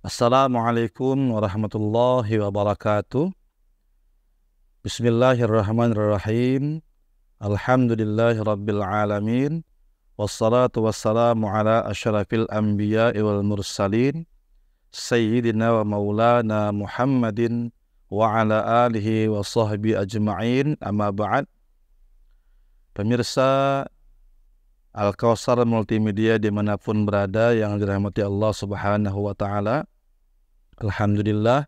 Assalamualaikum warahmatullahi wabarakatuh. Bismillahirrahmanirrahim. Alhamdulillahi rabbil alamin. Wassalatu wassalamu ala asyrafil anbiya'i wal mursalin. Sayyidina wa maulana Muhammadin wa ala alihi wa sahbihi ajma'in. Amma ba'd. Pemirsa Al-Kausar Multimedia dimanapun berada yang dirahmati Allah subhanahu wa ta'ala, alhamdulillah,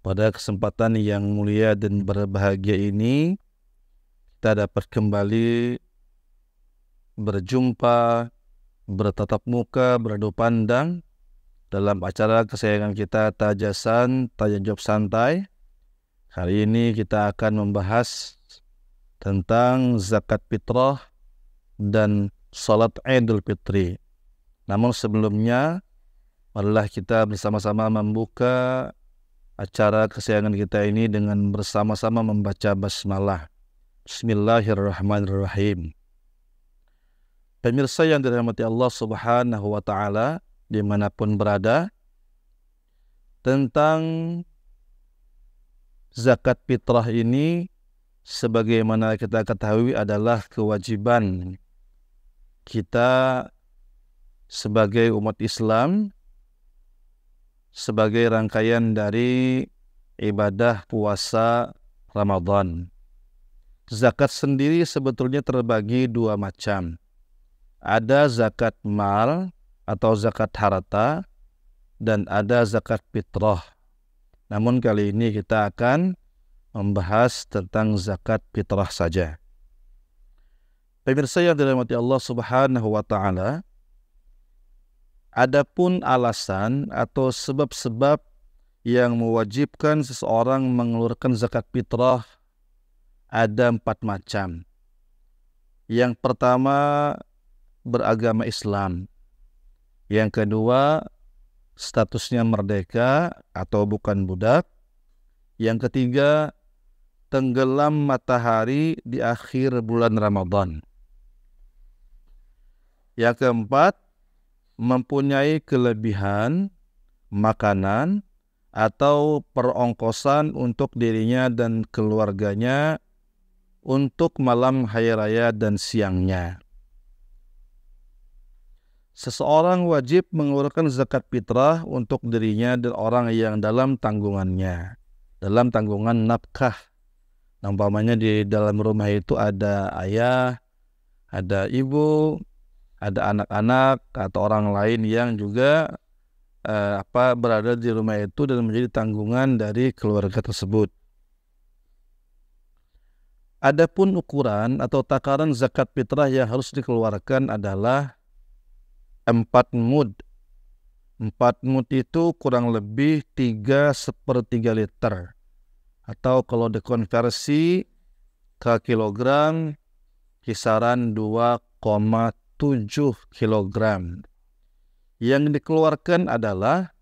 pada kesempatan yang mulia dan berbahagia ini kita dapat kembali berjumpa, bertatap muka, beradu pandang dalam acara kesayangan kita Tajasan, Tanya Jawab Santai. Hari ini kita akan membahas tentang zakat fitrah dan salat Idul Fitri. Namun sebelumnya, marilah kita bersama-sama membuka acara kesayangan kita ini dengan bersama-sama membaca basmalah. Bismillahirrahmanirrahim. Pemirsa yang dirahmati Allah subhanahu wa ta'ala dimanapun berada, tentang zakat fitrah ini sebagaimana kita ketahui adalah kewajiban kita sebagai umat Islam, sebagai rangkaian dari ibadah puasa Ramadan. Zakat sendiri sebetulnya terbagi dua macam. Ada zakat mal atau zakat harta, dan ada zakat fitrah. Namun kali ini kita akan membahas tentang zakat fitrah saja. Pemirsa yang dirahmati Allah subhanahu wa ta'ala, adapun alasan atau sebab-sebab yang mewajibkan seseorang mengeluarkan zakat fitrah ada 4 macam. Yang pertama, beragama Islam. Yang kedua, statusnya merdeka atau bukan budak. Yang ketiga, tenggelam matahari di akhir bulan Ramadan. Yang keempat, mempunyai kelebihan makanan atau perongkosan untuk dirinya dan keluarganya untuk malam hari raya dan siangnya. Seseorang wajib mengeluarkan zakat fitrah untuk dirinya dan orang yang dalam tanggungannya, dalam tanggungan nafkah. Umpamanya di dalam rumah itu ada ayah, ada ibu, ada anak-anak atau orang lain yang juga berada di rumah itu dan menjadi tanggungan dari keluarga tersebut. Adapun ukuran atau takaran zakat fitrah yang harus dikeluarkan adalah 4 mud. 4 mud itu kurang lebih 3/3 liter. Atau kalau dikonversi ke kilogram, kisaran 2,7 kilogram. Yang dikeluarkan adalah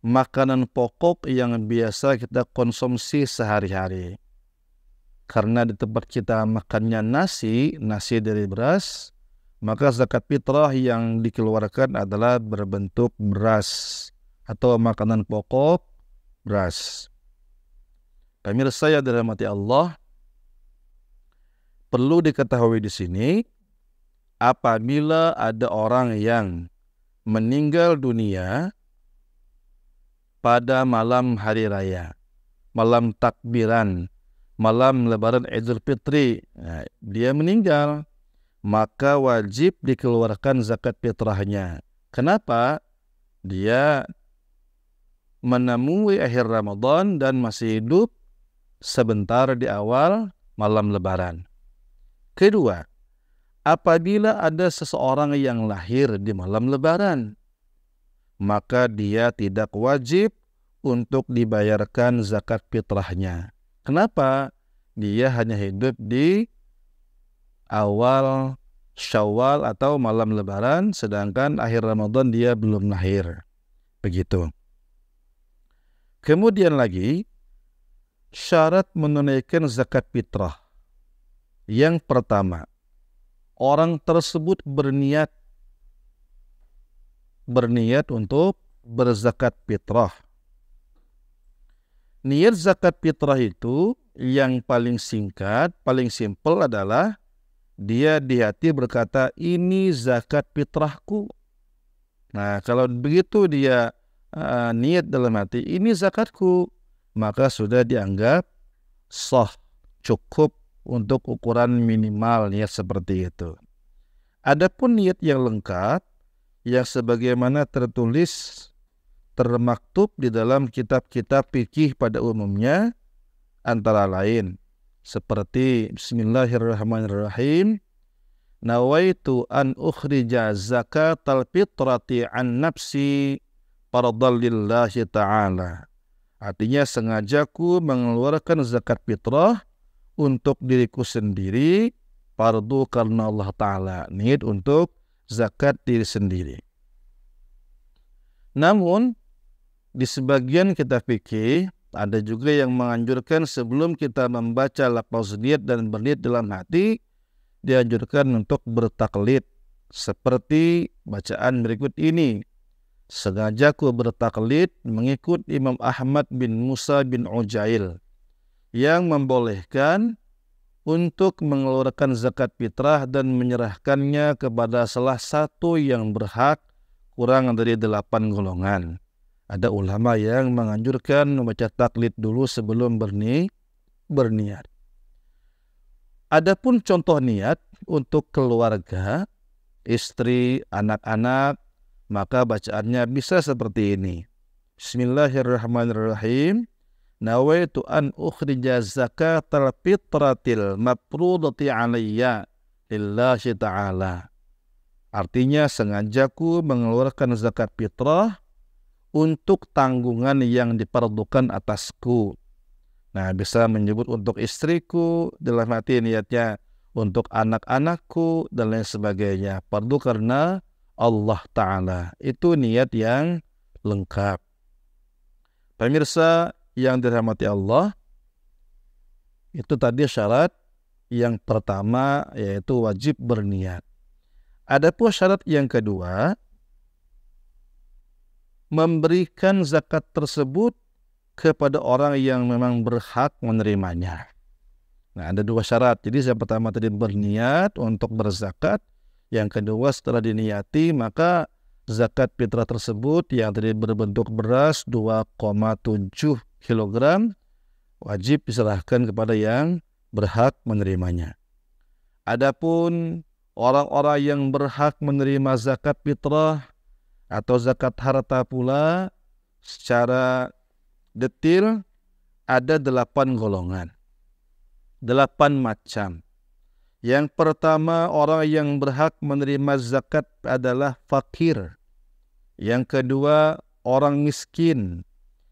makanan pokok yang biasa kita konsumsi sehari-hari. Karena di tempat kita makannya nasi dari beras, maka zakat fitrah yang dikeluarkan adalah berbentuk beras atau makanan pokok beras. Pemirsa yang dirahmati Allah, perlu diketahui di sini, apabila ada orang yang meninggal dunia pada malam hari raya, malam takbiran, malam lebaran Idul Fitri, dia meninggal, maka wajib dikeluarkan zakat fitrahnya. Kenapa? Dia menemui akhir Ramadan dan masih hidup sebentar di awal malam lebaran. Kedua, apabila ada seseorang yang lahir di malam lebaran, maka dia tidak wajib untuk dibayarkan zakat fitrahnya. Kenapa? Dia hanya hidup di awal Syawal atau malam lebaran, sedangkan akhir Ramadan dia belum lahir. Begitu. Kemudian lagi, syarat menunaikan zakat fitrah. Yang pertama, orang tersebut berniat untuk berzakat fitrah. Niat zakat fitrah itu yang paling singkat, paling simpel adalah dia di hati berkata, ini zakat fitrahku. Nah, kalau begitu dia niat dalam hati, ini zakatku, maka sudah dianggap sah, cukup untuk ukuran minimal niat seperti itu. Adapun niat yang lengkap, yang sebagaimana tertulis, termaktub di dalam kitab-kitab fikih pada umumnya, antara lain seperti Bismillahirrahmanirrahim, nawaitu an ukhrija zakatal fitrati an nafsi fardhan lillahi ta'ala. Artinya sengajaku mengeluarkan zakat fitrah untuk diriku sendiri, fardu karena Allah Ta'ala, niat untuk zakat diri sendiri. Namun di sebagian kitab fikih ada juga yang menganjurkan sebelum kita membaca lafaz niat dan berniat dalam hati, dianjurkan untuk bertaklid seperti bacaan berikut ini. Sengajaku bertaklid mengikut Imam Ahmad bin Musa bin Ujail yang membolehkan untuk mengeluarkan zakat fitrah dan menyerahkannya kepada salah satu yang berhak kurang dari 8 golongan. Ada ulama yang menganjurkan membaca taklid dulu sebelum berniat. Adapun contoh niat untuk keluarga, istri, anak-anak, maka bacaannya bisa seperti ini. Bismillahirrahmanirrahim. Nawaitu an ukhrija zakatal fitratil mafrudati alayya lillahi ta'ala. Artinya sengajaku mengeluarkan zakat fitrah untuk tanggungan yang diperdukan atasku. Nah, bisa menyebut untuk istriku, dalam hati niatnya untuk anak-anakku dan lain sebagainya. Fardu karena Allah Ta'ala. Itu niat yang lengkap. Pemirsa yang dirahmati Allah, itu tadi syarat yang pertama, yaitu wajib berniat. Adapun syarat yang kedua, memberikan zakat tersebut kepada orang yang memang berhak menerimanya. Nah, ada 2 syarat. Jadi yang pertama tadi berniat untuk berzakat. Yang kedua setelah diniati maka zakat fitrah tersebut yang tadi berbentuk beras 2,7 kg wajib diserahkan kepada yang berhak menerimanya. Adapun orang-orang yang berhak menerima zakat fitrah atau zakat harta pula secara detil ada 8 golongan, 8 macam. Yang pertama, orang yang berhak menerima zakat adalah fakir. Yang kedua, orang miskin.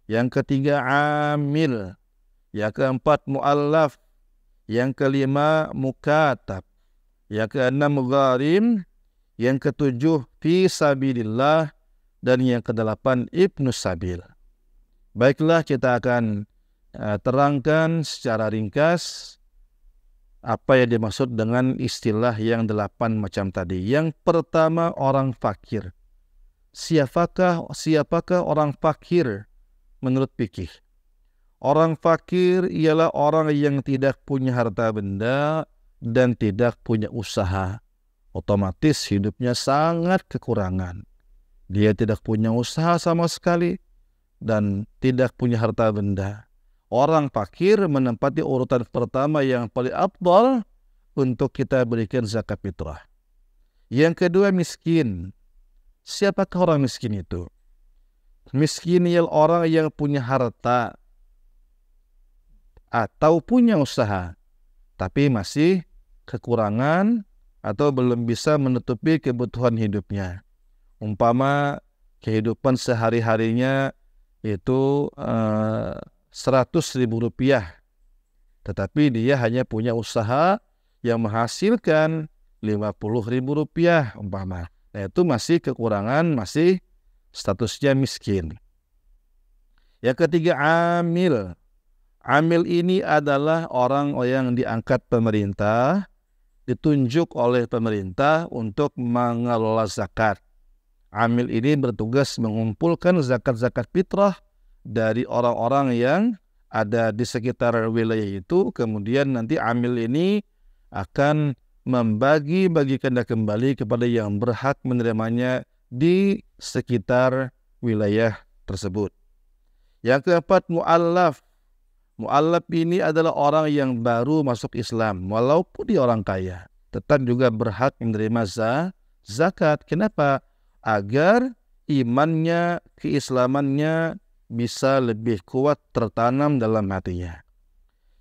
Yang ketiga, amil. Yang keempat, mu'allaf. Yang kelima, mukatab. Yang keenam, gharim. Yang ketujuh, fi sabilillah. Dan yang kedelapan, ibnu sabil. Baiklah, kita akan terangkan secara ringkas apa yang dimaksud dengan istilah yang 8 macam tadi. Yang pertama, orang fakir. Siapakah orang fakir menurut fikih? Orang fakir ialah orang yang tidak punya harta benda dan tidak punya usaha. Otomatis hidupnya sangat kekurangan. Dia tidak punya usaha sama sekali dan tidak punya harta benda. Orang fakir menempati urutan pertama yang paling afdal untuk kita berikan zakat fitrah. Yang kedua, miskin. Siapakah orang miskin itu? Miskin ialah orang yang punya harta atau punya usaha, tapi masih kekurangan atau belum bisa menutupi kebutuhan hidupnya. Umpama kehidupan sehari-harinya itu 100.000 rupiah, tetapi dia hanya punya usaha yang menghasilkan 50.000 rupiah umpama. Nah, itu masih kekurangan, masih statusnya miskin. Yang ketiga, amil. Amil ini adalah orang yang diangkat pemerintah, ditunjuk oleh pemerintah untuk mengelola zakat. Amil ini bertugas mengumpulkan zakat-zakat fitrah dari orang-orang yang ada di sekitar wilayah itu. Kemudian nanti amil ini akan membagi-bagikan kembali kepada yang berhak menerimanya di sekitar wilayah tersebut. Yang keempat, mu'allaf. Mu'allaf ini adalah orang yang baru masuk Islam, walaupun dia orang kaya, tetap juga berhak menerima zakat. Kenapa? Agar imannya, keislamannya bisa lebih kuat tertanam dalam hatinya.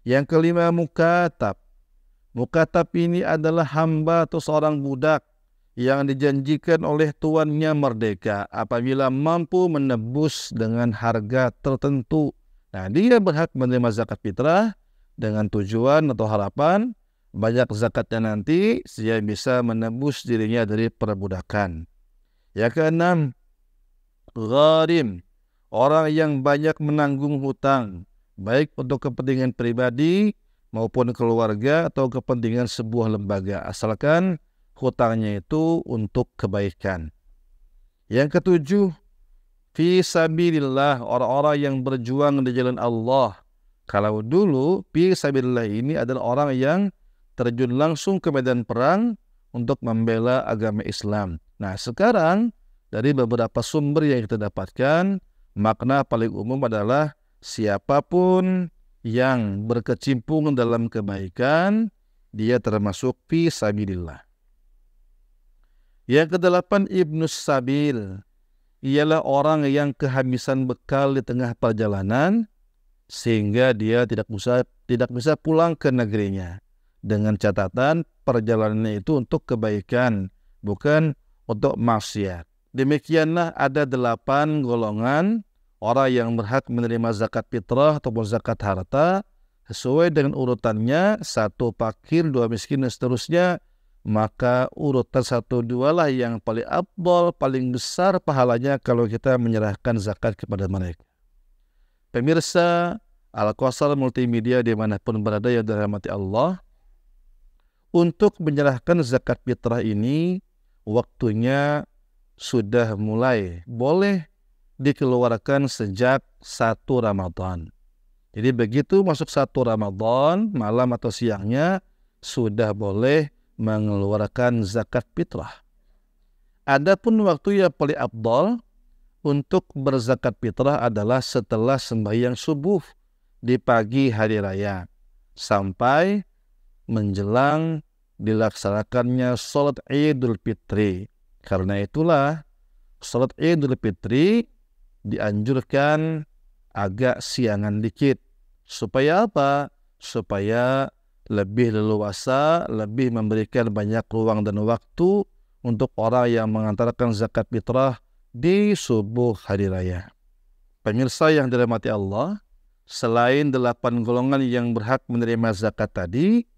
Yang kelima, mukatab. Mukatab ini adalah hamba atau seorang budak yang dijanjikan oleh tuannya merdeka apabila mampu menebus dengan harga tertentu. Nah, dia berhak menerima zakat fitrah dengan tujuan atau harapan banyak zakatnya nanti dia bisa menebus dirinya dari perbudakan. Yang keenam, gharim. Orang yang banyak menanggung hutang, baik untuk kepentingan pribadi maupun keluarga atau kepentingan sebuah lembaga, asalkan hutangnya itu untuk kebaikan. Yang ketujuh, fi sabilillah, orang-orang yang berjuang di jalan Allah. Kalau dulu fi sabilillah ini adalah orang yang terjun langsung ke medan perang untuk membela agama Islam. Nah, sekarang dari beberapa sumber yang kita dapatkan, makna paling umum adalah siapapun yang berkecimpung dalam kebaikan, dia termasuk fi sabilillah. Yang kedelapan, ibnus sabil. Ialah orang yang kehabisan bekal di tengah perjalanan sehingga dia tidak bisa pulang ke negerinya. Dengan catatan perjalanannya itu untuk kebaikan, bukan untuk maksiat. Demikianlah ada 8 golongan orang yang berhak menerima zakat fitrah ataupun zakat harta sesuai dengan urutannya, 1 fakir, 2 miskin dan seterusnya. Maka urutan 1, 2 lah yang paling afdal, paling besar pahalanya kalau kita menyerahkan zakat kepada mereka. Pemirsa Al-Kausar Multimedia dimanapun berada yang dirahmati Allah, untuk menyerahkan zakat fitrah ini waktunya sudah mulai boleh dikeluarkan sejak 1 Ramadan. Jadi begitu masuk 1 Ramadan, malam atau siangnya sudah boleh mengeluarkan zakat fitrah. Adapun waktu yang paling afdal untuk berzakat fitrah adalah setelah sembahyang subuh di pagi hari raya sampai menjelang dilaksanakannya sholat Idul Fitri. Karena itulah sholat Idul Fitri dianjurkan agak siangan dikit. Supaya apa? Supaya lebih leluasa, lebih memberikan banyak ruang dan waktu untuk orang yang mengantarkan zakat fitrah di subuh hari raya. Pemirsa yang dirahmati Allah, selain 8 golongan yang berhak menerima zakat tadi,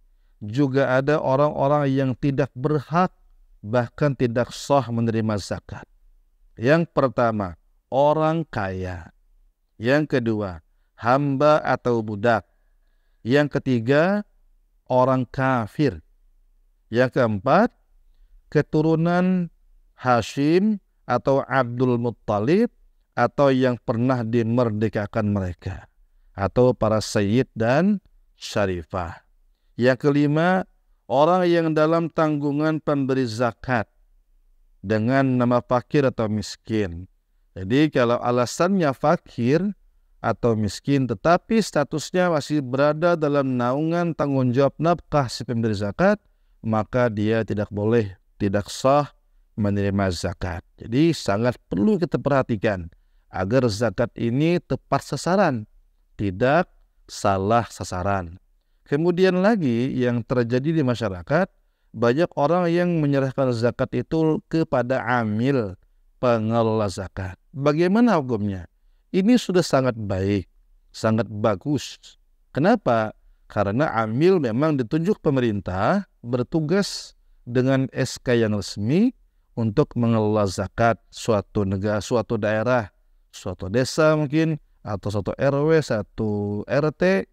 juga ada orang-orang yang tidak berhak, bahkan tidak sah menerima zakat. Yang pertama, orang kaya. Yang kedua, hamba atau budak. Yang ketiga, orang kafir. Yang keempat, keturunan Hashim atau Abdul Muttalib atau yang pernah dimerdekakan mereka, atau para sayyid dan syarifah. Yang kelima, orang yang dalam tanggungan pemberi zakat dengan nama fakir atau miskin. Jadi kalau alasannya fakir atau miskin tetapi statusnya masih berada dalam naungan tanggung jawab nafkah si pemberi zakat, maka dia tidak boleh, tidak sah menerima zakat. Jadi sangat perlu kita perhatikan agar zakat ini tepat sasaran, tidak salah sasaran. Kemudian lagi yang terjadi di masyarakat, banyak orang yang menyerahkan zakat itu kepada amil, pengelola zakat. Bagaimana hukumnya? Ini sudah sangat baik, sangat bagus. Kenapa? Karena amil memang ditunjuk pemerintah bertugas dengan SK yang resmi untuk mengelola zakat suatu negara, suatu daerah, suatu desa mungkin, atau suatu RW, satu RT.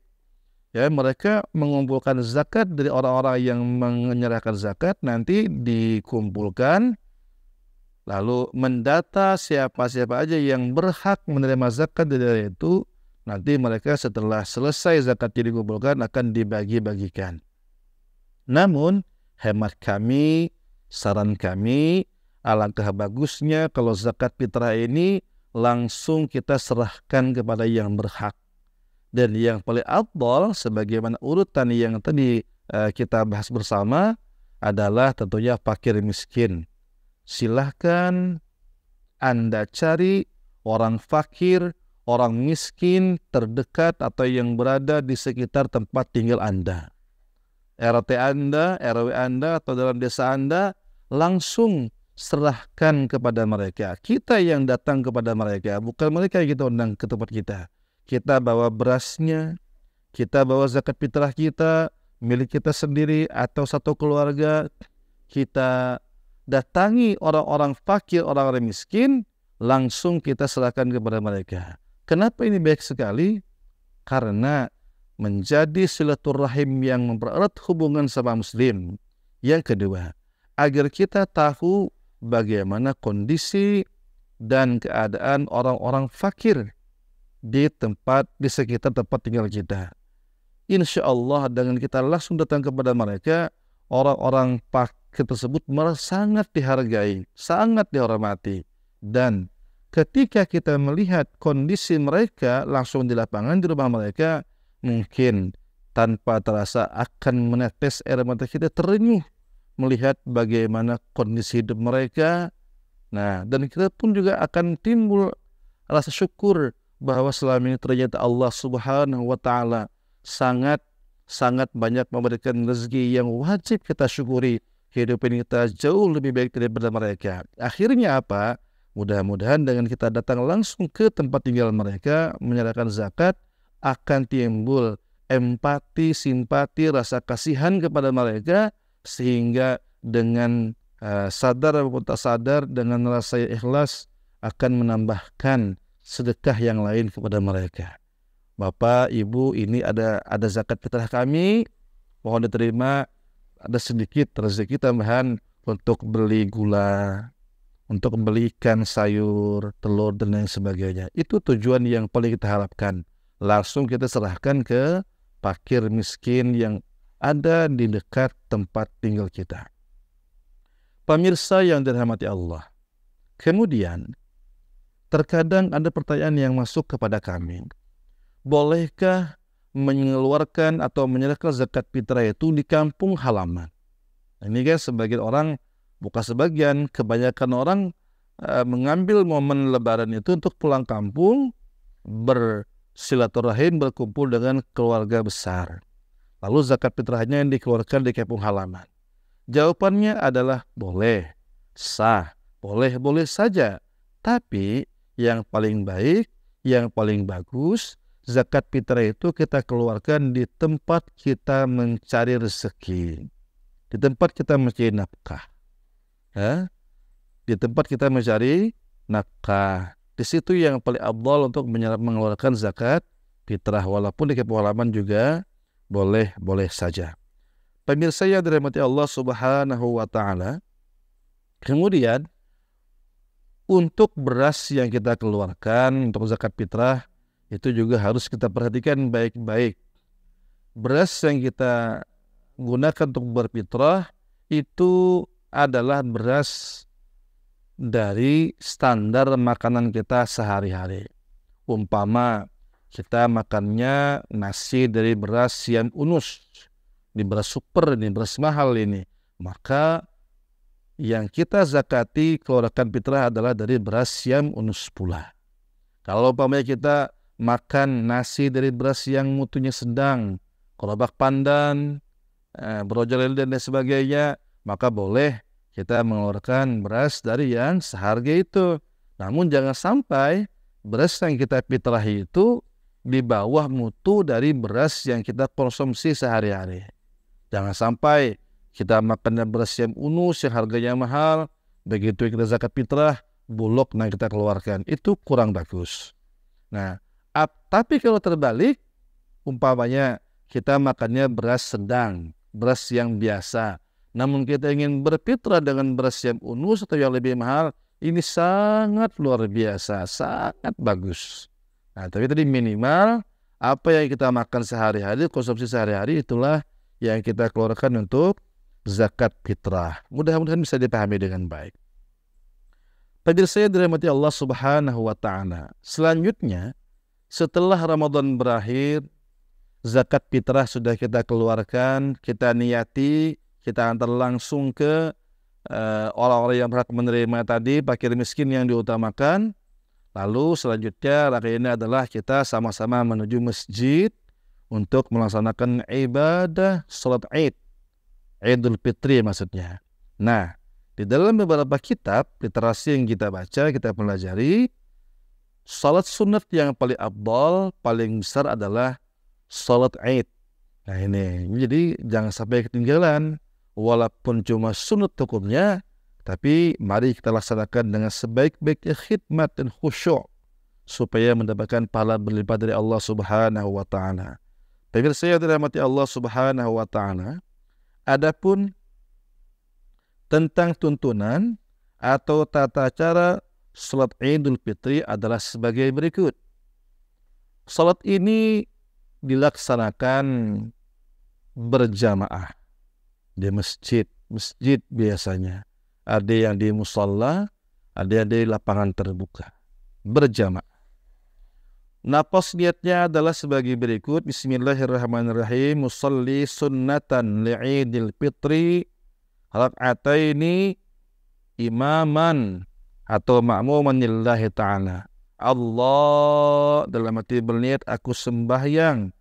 Ya, mereka mengumpulkan zakat dari orang-orang yang menyerahkan zakat, nanti dikumpulkan, lalu mendata siapa-siapa aja yang berhak menerima zakat dari daerah itu. Nanti mereka setelah selesai zakatnya dikumpulkan akan dibagi-bagikan. Namun hemat kami, saran kami, alangkah bagusnya kalau zakat fitrah ini langsung kita serahkan kepada yang berhak. Dan yang paling afdal sebagaimana urutan yang tadi kita bahas bersama adalah tentunya fakir miskin. Silahkan Anda cari orang fakir, orang miskin terdekat atau yang berada di sekitar tempat tinggal Anda. RT Anda, RW Anda, atau dalam desa Anda, langsung serahkan kepada mereka. Kita yang datang kepada mereka, bukan mereka yang kita undang ke tempat kita. Kita bawa berasnya, kita bawa zakat fitrah kita, milik kita sendiri atau satu keluarga, kita datangi orang-orang fakir, orang-orang miskin, langsung kita serahkan kepada mereka. Kenapa ini baik sekali? Karena menjadi silaturahim yang mempererat hubungan sama muslim. Yang kedua, agar kita tahu bagaimana kondisi dan keadaan orang-orang fakir di sekitar tempat tinggal kita. Insya Allah dengan kita langsung datang kepada mereka, orang-orang fakir tersebut sangat dihargai, sangat dihormati. Dan ketika kita melihat kondisi mereka langsung di lapangan di rumah mereka, mungkin tanpa terasa akan menetes air mata kita terenyuh melihat bagaimana kondisi hidup mereka. Nah, dan kita pun juga akan timbul rasa syukur bahwa selama ini ternyata Allah Subhanahu wa Ta'ala sangat banyak memberikan rezeki yang wajib kita syukuri. Kehidupan kita jauh lebih baik daripada mereka. Akhirnya apa? Mudah-mudahan dengan kita datang langsung ke tempat tinggal mereka, menyerahkan zakat, akan timbul empati, simpati, rasa kasihan kepada mereka, sehingga dengan sadar maupun tak sadar, dengan rasa ikhlas akan menambahkan sedekah yang lain kepada mereka. Bapak, Ibu, ini ada zakat fitrah kami, mohon diterima, ada sedikit rezeki tambahan untuk beli gula, untuk beli ikan, sayur, telur, dan lain sebagainya. Itu tujuan yang paling kita harapkan. Langsung kita serahkan ke fakir miskin yang ada di dekat tempat tinggal kita. Pemirsa yang dirahmati Allah, kemudian terkadang ada pertanyaan yang masuk kepada kami. Bolehkah mengeluarkan atau menyerahkan zakat fitrah itu di kampung halaman? Ini kan sebagian orang, bukan sebagian, kebanyakan orang mengambil momen lebaran itu untuk pulang kampung, bersilaturahim, berkumpul dengan keluarga besar. Lalu zakat fitrahnya yang dikeluarkan di kampung halaman. Jawabannya adalah boleh, sah, boleh saja. Tapi yang paling baik, yang paling bagus, zakat fitrah itu kita keluarkan di tempat kita mencari rezeki, di tempat kita mencari nafkah. Di tempat kita mencari nafkah, di situ yang paling afdal untuk mengeluarkan zakat fitrah. Walaupun di kampung halaman juga boleh saja. Pemirsa yang dirahmati Allah Subhanahu wa Ta'ala, kemudian untuk beras yang kita keluarkan untuk zakat fitrah itu juga harus kita perhatikan baik-baik. Beras yang kita gunakan untuk berfitrah itu adalah beras dari standar makanan kita sehari-hari. Umpama kita makannya nasi dari beras yang unus, ini beras super, ini beras mahal ini, maka yang kita zakati keluarkan fitrah adalah dari beras yang unus pula. Kalau umpamanya kita makan nasi dari beras yang mutunya sedang, korobak pandan, brojol dan sebagainya, maka boleh kita mengeluarkan beras dari yang seharga itu. Namun jangan sampai beras yang kita fitrahi itu di bawah mutu dari beras yang kita konsumsi sehari-hari. Jangan sampai kita makan beras yang unus, yang harganya mahal, begitu kita zakat fitrah, bulog yang kita keluarkan. Itu kurang bagus. Nah, tapi kalau terbalik, umpamanya kita makannya beras sedang, beras yang biasa, namun kita ingin berfitrah dengan beras yang unus atau yang lebih mahal, Ini sangat luar biasa, sangat bagus. Nah, tapi tadi minimal apa yang kita makan sehari-hari, konsumsi sehari-hari itulah yang kita keluarkan untuk zakat fitrah. Mudah-mudahan bisa dipahami dengan baik. Pemirsa yang dirahmati Allah Subhanahu wa taala. Selanjutnya, setelah Ramadan berakhir, zakat fitrah sudah kita keluarkan, kita niati, kita antar langsung ke orang-orang yang berhak menerima tadi, fakir miskin yang diutamakan. Lalu selanjutnya rakaat ini adalah kita sama-sama menuju masjid untuk melaksanakan ibadah salat Id, Idul Fitri maksudnya. Nah, di dalam beberapa kitab literasi yang kita baca, kita pelajari, salat sunat yang paling afdal, paling besar adalah salat Id. Nah ini, jadi jangan sampai ketinggalan. Walaupun cuma sunat hukumnya, tapi mari kita laksanakan dengan sebaik-baiknya khidmat dan khusyuk supaya mendapatkan pahala berlipat dari Allah Subhanahu wa taala. Pemirsa yang dirahmati Allah Subhanahu wa taala, adapun tentang tuntunan atau tata cara salat Idul Fitri adalah sebagai berikut. Salat ini dilaksanakan berjamaah di masjid biasanya. Ada yang di musalla, ada yang di lapangan terbuka. Berjamaah. Nafas niatnya adalah sebagai berikut. Bismillahirrahmanirrahim. Musalli sunnatan li'idil fitri rak'ataini imaman atau ma'muman lillahi ta'ala. Allah dalam hati berniat aku sembahyang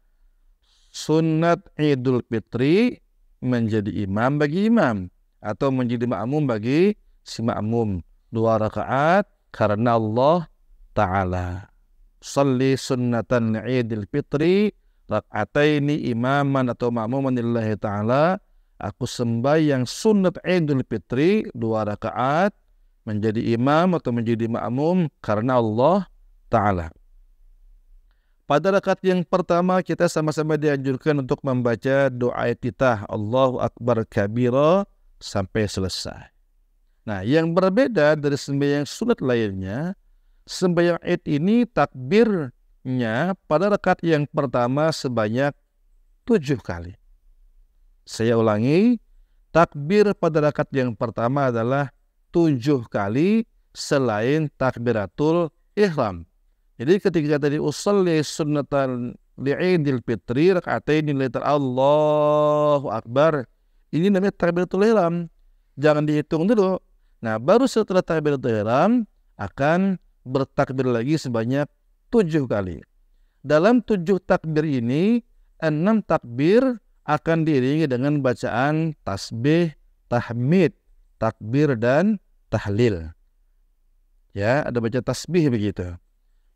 sunat Idul Fitri menjadi imam bagi imam atau menjadi makmum bagi si makmum 2 rakaat karena Allah Ta'ala. Salli sunnatan Idul Fitri rak'ataini imaman atau makmuman lillahi Ta'ala. Aku sembahyang sunat Idul Fitri 2 rakaat menjadi imam atau menjadi makmum karena Allah Ta'ala. Pada rakaat yang pertama kita sama-sama dianjurkan untuk membaca doa iftitah Allahu Akbar kabira sampai selesai. Nah, yang berbeda dari sembahyang sunat lainnya, sembahyang Id ini takbirnya pada rakaat yang pertama sebanyak 7 kali. Saya ulangi, takbir pada rakaat yang pertama adalah 7 kali selain takbiratul ihram. Jadi ketika tadi usolli sunnatan li'idil fitri raka'ataini lillahi Allahu Akbar, ini namanya takbiratul ihram. Jangan dihitung dulu. Nah, baru setelah takbiratul ihram akan bertakbir lagi sebanyak 7 kali. Dalam 7 takbir ini, 6 takbir akan diiringi dengan bacaan tasbih, tahmid, takbir dan tahlil. Ya, ada baca tasbih begitu.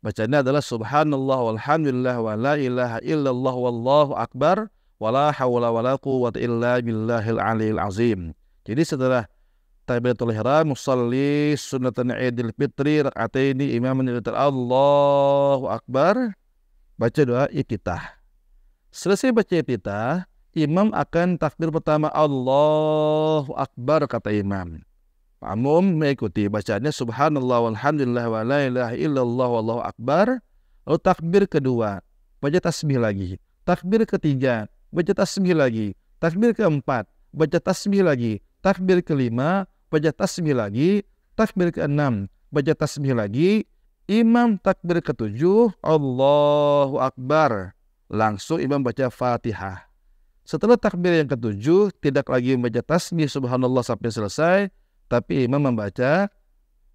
Bacanya adalah subhanallah walhamdulillah wa la ilaha illallah wallahu akbar wa la hawla wa la quwwata illa billahil aliyil azim. Jadi setelah takbiratul ihram musalli sunnatan Idul Fitri rak'ataini imaman lillahi Allahu akbar, baca doa iftitah. Selesai baca iftitah, imam akan takbir pertama Allahu akbar kata imam. Makmum mengikuti bacaannya subhanallah walhamdulillah wa la ilaha illallah wallahu akbar. Lalu takbir kedua, baca tasbih lagi. Takbir ketiga, baca tasbih lagi. Takbir keempat, baca tasbih lagi. Takbir kelima, baca tasbih lagi. Takbir keenam, baca tasbih lagi. Imam takbir ketujuh, Allahu akbar. Langsung imam baca Fatihah. Setelah takbir yang ketujuh, tidak lagi membaca tasbih subhanallah sampai selesai, tapi imam membaca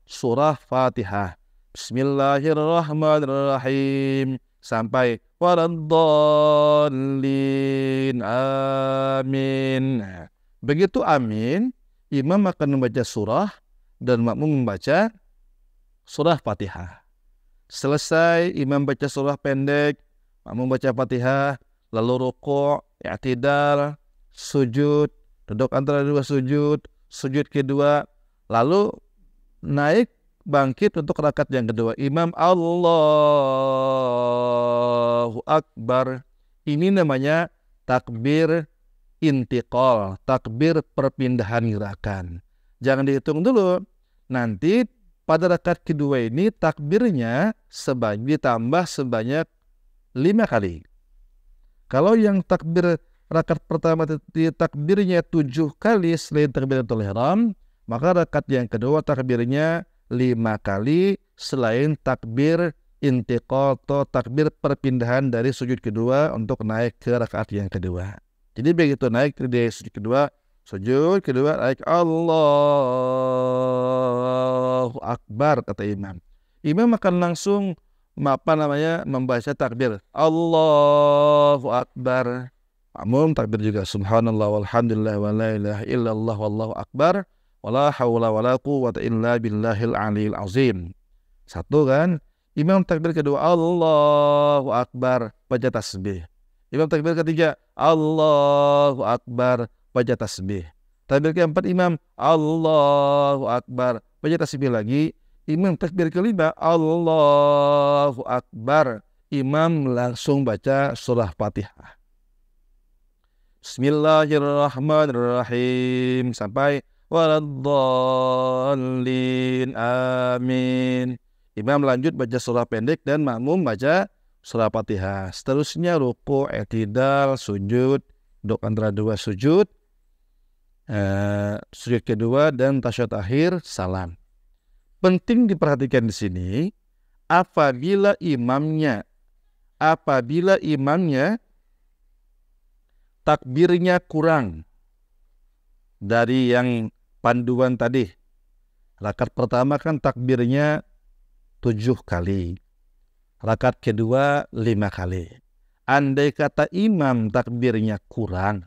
surah Fatihah. Bismillahirrahmanirrahim sampai waladdallin amin. Begitu amin, imam akan membaca surah dan makmum membaca surah Fatihah. Selesai imam baca surah pendek, makmum baca Fatihah, lalu rukuk, i'tidal, sujud, duduk antara 2 sujud, sujud kedua, lalu naik bangkit untuk rakaat yang kedua. Imam Allahu Akbar. Ini namanya takbir intiqal, takbir perpindahan gerakan. Jangan dihitung dulu. Nanti pada rakaat kedua ini takbirnya ditambah sebanyak 5 kali. Kalau yang takbir rakaat pertama takbirnya 7 kali selain takbiratul ihram, maka rakaat yang kedua takbirnya 5 kali selain takbir intiqal atau takbir perpindahan dari sujud kedua untuk naik ke rakaat yang kedua. Jadi begitu naik dari sujud kedua naik Allahu Akbar kata imam. Imam akan langsung membaca takbir Allahu Akbar. Makmum takbir juga subhanallah walhamdulillah wa la ilaha illallah wallahu akbar wala haula wala quwwata illa billahil aliyil azim. Satu kan, imam takbir kedua Allahu Akbar baca tasbih. Imam takbir ketiga Allahu Akbar baca tasbih. Takbir keempat imam Allahu Akbar baca tasbih lagi. Imam takbir kelima Allahu Akbar, imam langsung baca surah Fatihah. Bismillahirrahmanirrahim sampai waladdallin amin. Imam lanjut baca surah pendek dan makmum baca surah Fatihah. Seterusnya ruku', i'tidal, sujud, duduk antara dua sujud, sujud kedua dan tasyahud akhir, salam. Penting diperhatikan di sini apabila imamnya takbirnya kurang dari yang panduan tadi. Rakaat pertama kan takbirnya 7 kali. Rakaat kedua 5 kali. Andai kata imam takbirnya kurang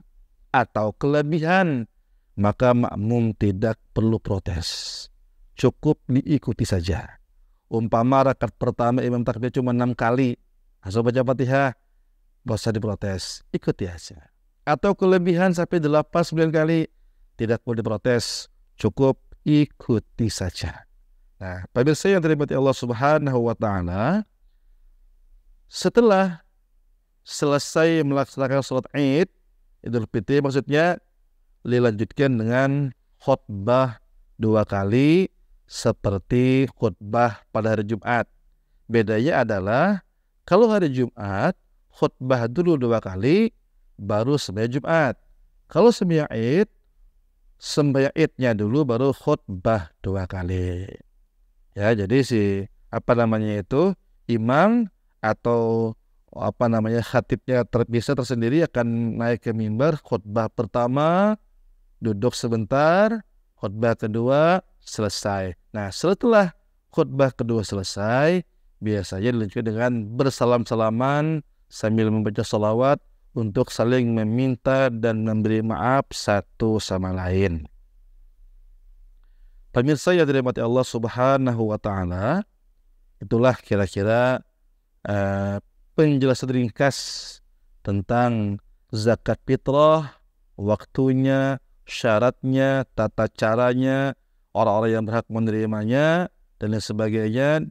atau kelebihan, maka makmum tidak perlu protes. Cukup diikuti saja. Umpama rakaat pertama imam takbir cuma 6 kali, langsung baca Fatihah, gak usah diprotes, ikuti aja. Atau kelebihan sampai 8-9 kali, tidak perlu diprotes, cukup ikuti saja. Nah, pemirsa yang dirahmati Allah Subhanahu wa Ta'ala, setelah selesai melaksanakan sholat Id, Idul Fitri maksudnya, dilanjutkan dengan khutbah 2 kali seperti khutbah pada hari Jumat. Bedanya adalah kalau hari Jumat khutbah dulu 2 kali baru sembahyang Jumat. Kalau sembahyang Id, sembahyang Idnya dulu baru khutbah 2 kali. Ya, jadi imam atau khatibnya bisa tersendiri akan naik ke mimbar, khutbah pertama duduk sebentar, khutbah kedua selesai. Nah, setelah khutbah kedua selesai, biasanya dilanjutkan dengan bersalam-salaman sambil membaca sholawat untuk saling meminta dan memberi maaf satu sama lain. Pemirsa yang dirahmati Allah Subhanahu wa Ta'ala, itulah kira-kira penjelasan ringkas tentang zakat fitrah, waktunya, syaratnya, tata caranya, orang-orang yang berhak menerimanya, dan lain sebagainya.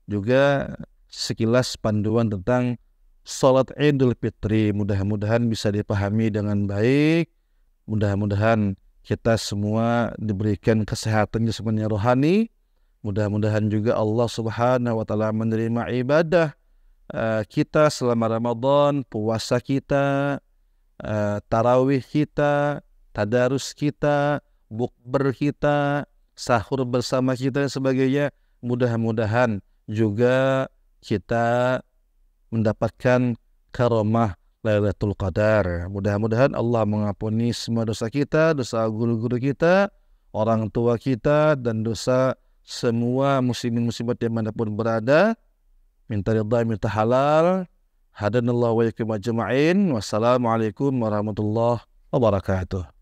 Juga sekilas panduan tentang sholat Idul Fitri. Mudah-mudahan bisa dipahami dengan baik. Mudah-mudahan kita semua diberikan kesehatan jasmani rohani. Mudah-mudahan juga Allah Subhanahu wa Ta'ala menerima ibadah kita selama Ramadan, puasa kita, tarawih kita, tadarus kita, bukber kita, sahur bersama kita dan sebagainya. Mudah-mudahan juga kita mendapatkan karomah Lailatul Qadar. Mudah-mudahan Allah mengampuni semua dosa kita, dosa guru-guru kita, orang tua kita, dan dosa semua muslimin-muslimat dimanapun berada. Minta ridha, minta halal. Hadanallahu wa iyyakum ajma'in. Wassalamualaikum warahmatullahi wabarakatuh.